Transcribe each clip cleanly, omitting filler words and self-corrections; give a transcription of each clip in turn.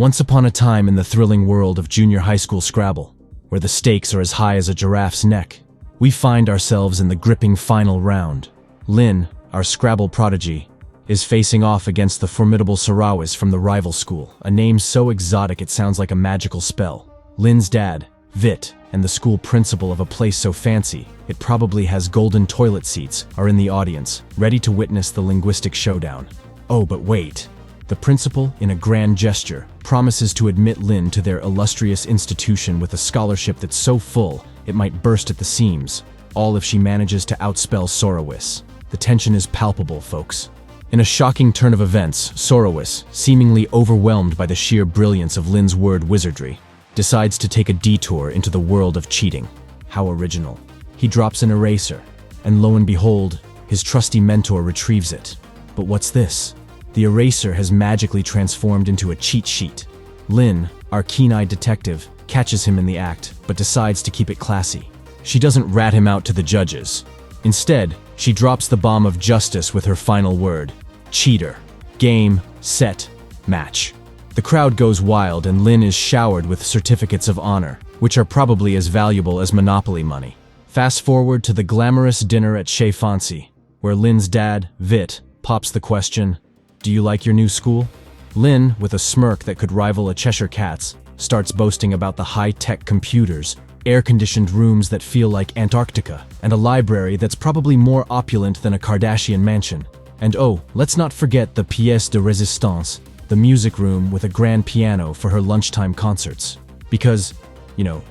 Once upon a time in the thrilling world of junior high school Scrabble, where the stakes are as high as a giraffe's neck, we find ourselves in the gripping final round. Lynn, our Scrabble prodigy, is facing off against the formidable Sarawis from the rival school, a name so exotic it sounds like a magical spell. Lynn's dad, Vit, and the school principal of a place so fancy it probably has golden toilet seats are in the audience, ready to witness the linguistic showdown. Oh, but wait. The principal, in a grand gesture, promises to admit Lynn to their illustrious institution with a scholarship that's so full it might burst at the seams, all if she manages to outspell Sorowis. The tension is palpable, folks. In a shocking turn of events, Sorowis, seemingly overwhelmed by the sheer brilliance of Lynn's word wizardry, decides to take a detour into the world of cheating. How original. He drops an eraser, and lo and behold, his trusty mentor retrieves it. But what's this? The eraser has magically transformed into a cheat sheet. Lynn, our keen-eyed detective, catches him in the act, but decides to keep it classy. She doesn't rat him out to the judges. Instead, she drops the bomb of justice with her final word: cheater. Game, set, match. The crowd goes wild and Lynn is showered with certificates of honor, which are probably as valuable as Monopoly money. Fast forward to the glamorous dinner at Chez Fancy, where Lynn's dad, Vit, pops the question, "Do you like your new school?" Lynn, with a smirk that could rival a Cheshire Cat's, starts boasting about the high-tech computers, air-conditioned rooms that feel like Antarctica, and a library that's probably more opulent than a Kardashian mansion. And oh, let's not forget the pièce de résistance, the music room with a grand piano for her lunchtime concerts. Because,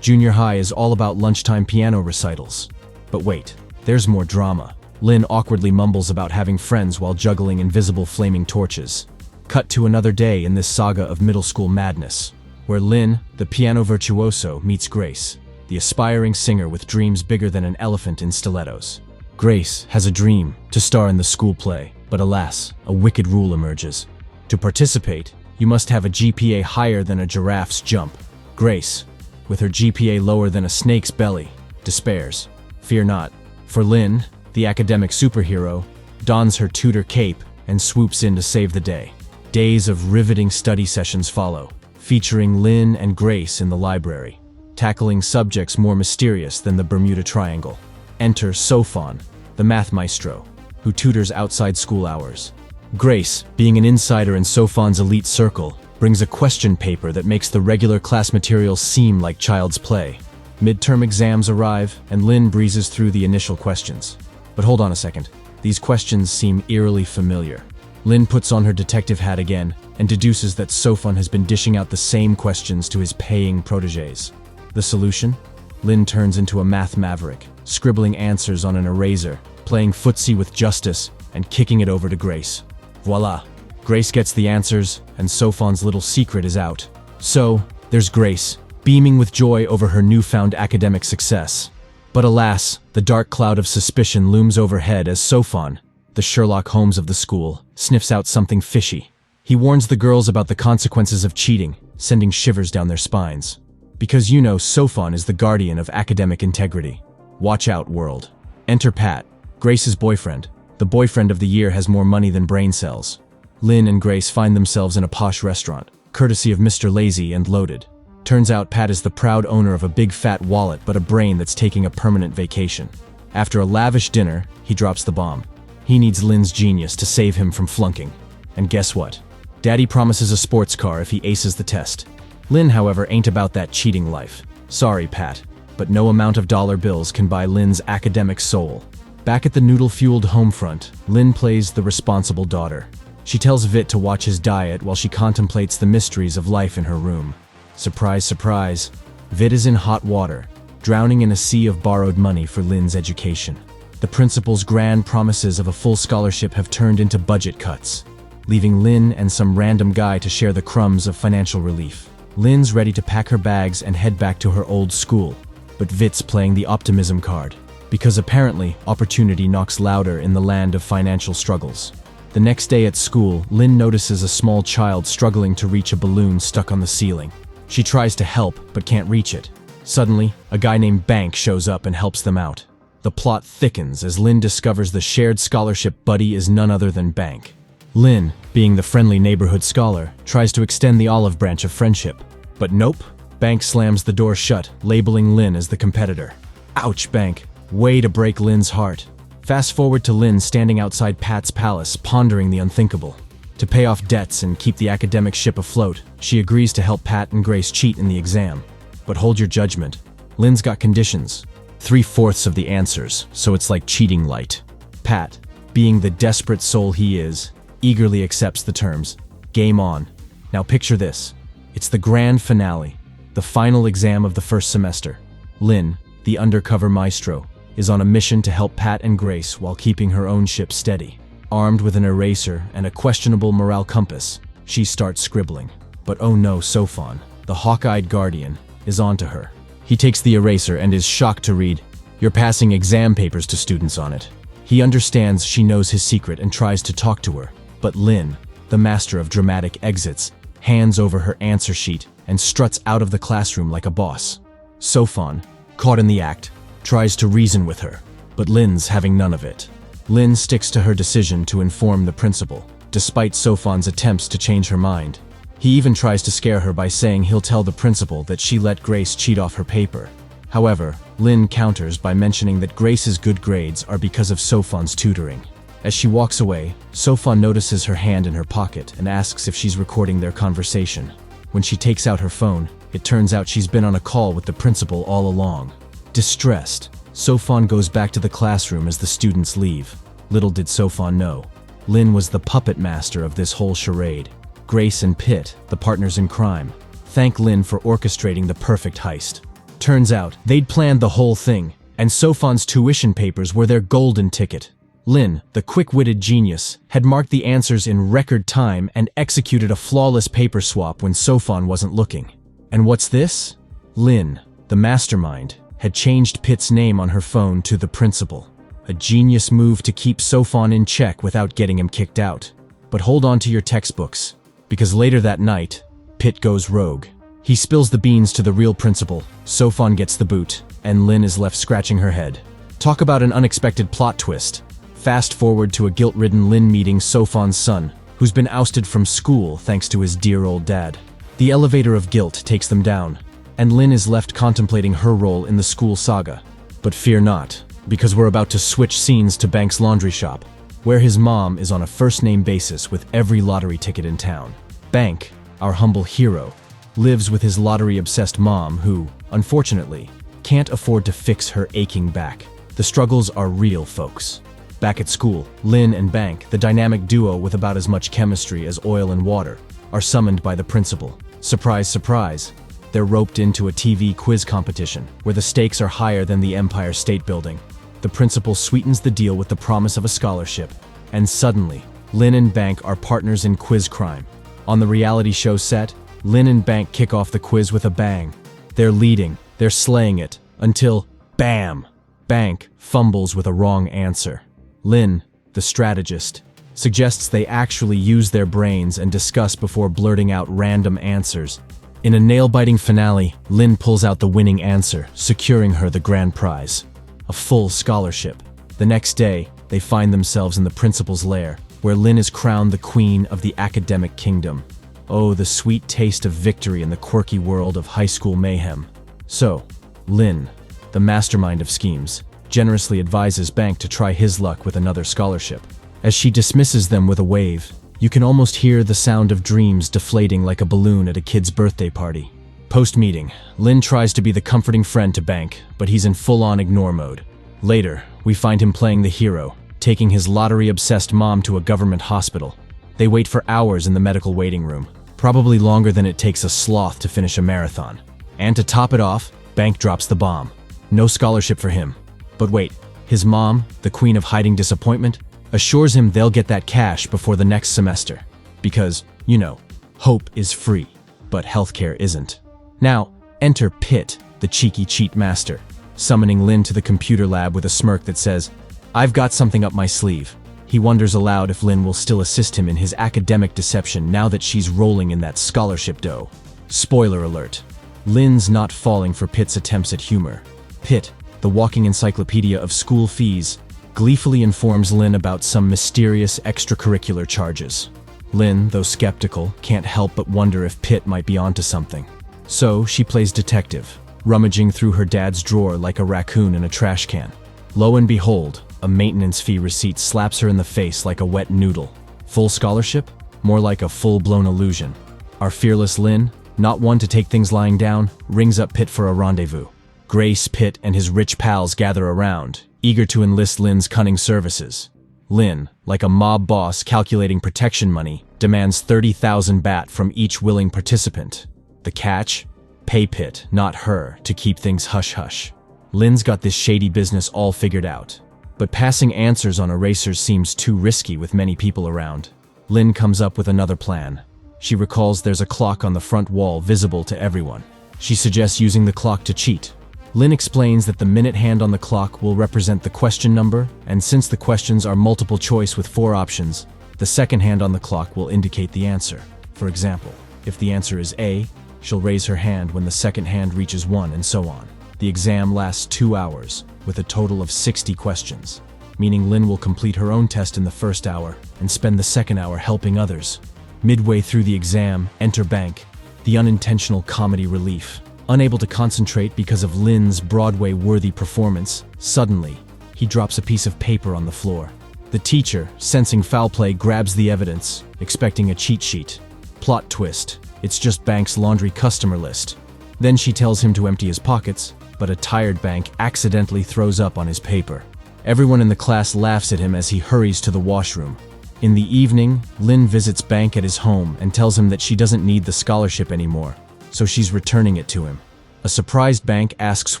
junior high is all about lunchtime piano recitals. But wait, there's more drama. Lynn awkwardly mumbles about having friends while juggling invisible flaming torches. Cut to another day in this saga of middle school madness, where Lynn, the piano virtuoso, meets Grace, the aspiring singer with dreams bigger than an elephant in stilettos. Grace has a dream to star in the school play, but alas, a wicked rule emerges. To participate, you must have a GPA higher than a giraffe's jump. Grace, with her GPA lower than a snake's belly, despairs. Fear not, for Lynn, the academic superhero, dons her tutor cape and swoops in to save the day. Days of riveting study sessions follow, featuring Lynn and Grace in the library, tackling subjects more mysterious than the Bermuda Triangle. Enter Sofon, the math maestro, who tutors outside school hours. Grace, being an insider in Sofon's elite circle, brings a question paper that makes the regular class material seem like child's play. Midterm exams arrive, and Lynn breezes through the initial questions. But hold on a second, these questions seem eerily familiar. Lynn puts on her detective hat again, and deduces that Sofon has been dishing out the same questions to his paying protégés. The solution? Lynn turns into a math maverick, scribbling answers on an eraser, playing footsie with justice, and kicking it over to Grace. Voila! Grace gets the answers, and Sofon's little secret is out. So, there's Grace, beaming with joy over her newfound academic success. But alas, the dark cloud of suspicion looms overhead as Sofon, the Sherlock Holmes of the school, sniffs out something fishy. He warns the girls about the consequences of cheating, sending shivers down their spines. Because Sofon is the guardian of academic integrity. Watch out, world. Enter Pat, Grace's boyfriend. The boyfriend of the year has more money than brain cells. Lynn and Grace find themselves in a posh restaurant, courtesy of Mr. Lazy and Loaded. Turns out Pat is the proud owner of a big fat wallet but a brain that's taking a permanent vacation. After a lavish dinner, he drops the bomb. He needs Lynn's genius to save him from flunking. And guess what? Daddy promises a sports car if he aces the test. Lynn, however, ain't about that cheating life. Sorry, Pat, but no amount of dollar bills can buy Lynn's academic soul. Back at the noodle-fueled home front, Lynn plays the responsible daughter. She tells Vit to watch his diet while she contemplates the mysteries of life in her room. Surprise, surprise, Vit is in hot water, drowning in a sea of borrowed money for Lynn's education. The principal's grand promises of a full scholarship have turned into budget cuts, leaving Lynn and some random guy to share the crumbs of financial relief. Lynn's ready to pack her bags and head back to her old school, but Vit's playing the optimism card, because apparently opportunity knocks louder in the land of financial struggles. The next day at school, Lynn notices a small child struggling to reach a balloon stuck on the ceiling. She tries to help, but can't reach it. Suddenly, a guy named Bank shows up and helps them out. The plot thickens as Lynn discovers the shared scholarship buddy is none other than Bank. Lynn, being the friendly neighborhood scholar, tries to extend the olive branch of friendship. But nope, Bank slams the door shut, labeling Lynn as the competitor. Ouch, Bank. Way to break Lynn's heart. Fast forward to Lynn standing outside Pat's palace, pondering the unthinkable. To pay off debts and keep the academic ship afloat, she agrees to help Pat and Grace cheat in the exam. But hold your judgment. Lynn's got conditions. 3/4 of the answers, so it's like cheating light. Pat, being the desperate soul he is, eagerly accepts the terms. Game on. Now picture this. It's the grand finale, the final exam of the first semester. Lynn, the undercover maestro, is on a mission to help Pat and Grace while keeping her own ship steady. Armed with an eraser and a questionable morale compass, she starts scribbling. But oh no, Sophon, the hawk-eyed guardian, is onto her. He takes the eraser and is shocked to read, "You're passing exam papers to students on it." He understands she knows his secret and tries to talk to her. But Lynn, the master of dramatic exits, hands over her answer sheet and struts out of the classroom like a boss. Sophon, caught in the act, tries to reason with her, but Lynn's having none of it. Lynn sticks to her decision to inform the principal, despite Sophon's attempts to change her mind. He even tries to scare her by saying he'll tell the principal that she let Grace cheat off her paper. However, Lynn counters by mentioning that Grace's good grades are because of Sophon's tutoring. As she walks away, Sophon notices her hand in her pocket and asks if she's recording their conversation. When she takes out her phone, it turns out she's been on a call with the principal all along. Distressed, Sophon goes back to the classroom as the students leave. Little did Sophon know, Lynn was the puppet master of this whole charade. Grace and Pitt, the partners in crime, thank Lynn for orchestrating the perfect heist. Turns out, they'd planned the whole thing, and Sophon's tuition papers were their golden ticket. Lynn, the quick-witted genius, had marked the answers in record time and executed a flawless paper swap when Sophon wasn't looking. And what's this? Lynn, the mastermind, had changed Pitt's name on her phone to the principal. A genius move to keep Sophon in check without getting him kicked out. But hold on to your textbooks, because later that night, Pitt goes rogue. He spills the beans to the real principal, Sophon gets the boot, and Lynn is left scratching her head. Talk about an unexpected plot twist. Fast forward to a guilt-ridden Lynn meeting Sophon's son, who's been ousted from school thanks to his dear old dad. The elevator of guilt takes them down, and Lynn is left contemplating her role in the school saga. But fear not, because we're about to switch scenes to Bank's laundry shop, where his mom is on a first-name basis with every lottery ticket in town. Bank, our humble hero, lives with his lottery-obsessed mom who, unfortunately, can't afford to fix her aching back. The struggles are real, folks. Back at school, Lynn and Bank, the dynamic duo with about as much chemistry as oil and water, are summoned by the principal. Surprise, surprise. They're roped into a TV quiz competition, where the stakes are higher than the Empire State Building. The principal sweetens the deal with the promise of a scholarship. And suddenly, Lynn and Bank are partners in quiz crime. On the reality show set, Lynn and Bank kick off the quiz with a bang. They're leading, they're slaying it, until, bam! Bank fumbles with a wrong answer. Lynn, the strategist, suggests they actually use their brains and discuss before blurting out random answers. In a nail-biting finale, Lynn pulls out the winning answer, securing her the grand prize. A full scholarship. The next day, they find themselves in the principal's lair, where Lynn is crowned the queen of the academic kingdom. Oh, the sweet taste of victory in the quirky world of high school mayhem. So, Lynn, the mastermind of schemes, generously advises Bank to try his luck with another scholarship. As she dismisses them with a wave, you can almost hear the sound of dreams deflating like a balloon at a kid's birthday party. Post-meeting, Lynn tries to be the comforting friend to Bank, but he's in full-on ignore mode. Later, we find him playing the hero, taking his lottery-obsessed mom to a government hospital. They wait for hours in the medical waiting room, probably longer than it takes a sloth to finish a marathon. And to top it off, Bank drops the bomb. No scholarship for him. But wait, his mom, the queen of hiding disappointment, assures him they'll get that cash before the next semester. Because, you know, hope is free, but healthcare isn't. Now, enter Pitt, the cheeky cheat master, summoning Lynn to the computer lab with a smirk that says, "I've got something up my sleeve." He wonders aloud if Lynn will still assist him in his academic deception now that she's rolling in that scholarship dough. Spoiler alert. Lynn's not falling for Pitt's attempts at humor. Pitt, the walking encyclopedia of school fees, gleefully informs Lynn about some mysterious extracurricular charges. Lynn, though skeptical, can't help but wonder if Pitt might be onto something. So she plays detective, rummaging through her dad's drawer like a raccoon in a trash can. Lo and behold, a maintenance fee receipt slaps her in the face like a wet noodle. Full scholarship? More like a full-blown illusion. Our fearless Lynn, not one to take things lying down, rings up Pitt for a rendezvous. Grace, Pitt, and his rich pals gather around, eager to enlist Lynn's cunning services. Lynn, like a mob boss calculating protection money, demands 30,000 baht from each willing participant. The catch? Pay Pitt, not her, to keep things hush-hush. Lynn's got this shady business all figured out. But passing answers on erasers seems too risky with many people around. Lynn comes up with another plan. She recalls there's a clock on the front wall visible to everyone. She suggests using the clock to cheat. Lynn explains that the minute hand on the clock will represent the question number, and since the questions are multiple choice with 4 options, the second hand on the clock will indicate the answer. For example, if the answer is A, she'll raise her hand when the second hand reaches 1, and so on. The exam lasts 2 hours, with a total of 60 questions, meaning Lynn will complete her own test in the first hour and spend the second hour helping others. Midway through the exam, enter Bank, the unintentional comedy relief. Unable to concentrate because of Lynn's Broadway-worthy performance, suddenly, he drops a piece of paper on the floor. The teacher, sensing foul play, grabs the evidence, expecting a cheat sheet. Plot twist, it's just Bank's laundry customer list. Then she tells him to empty his pockets, but a tired Bank accidentally throws up on his paper. Everyone in the class laughs at him as he hurries to the washroom. In the evening, Lynn visits Bank at his home and tells him that she doesn't need the scholarship anymore, so she's returning it to him. A surprised Bank asks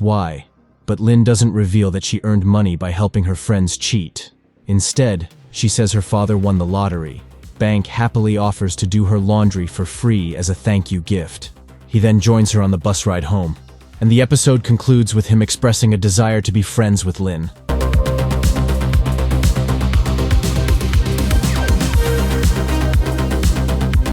why, but Lynn doesn't reveal that she earned money by helping her friends cheat. Instead, she says her father won the lottery. Bank happily offers to do her laundry for free as a thank you gift. He then joins her on the bus ride home, and the episode concludes with him expressing a desire to be friends with Lynn.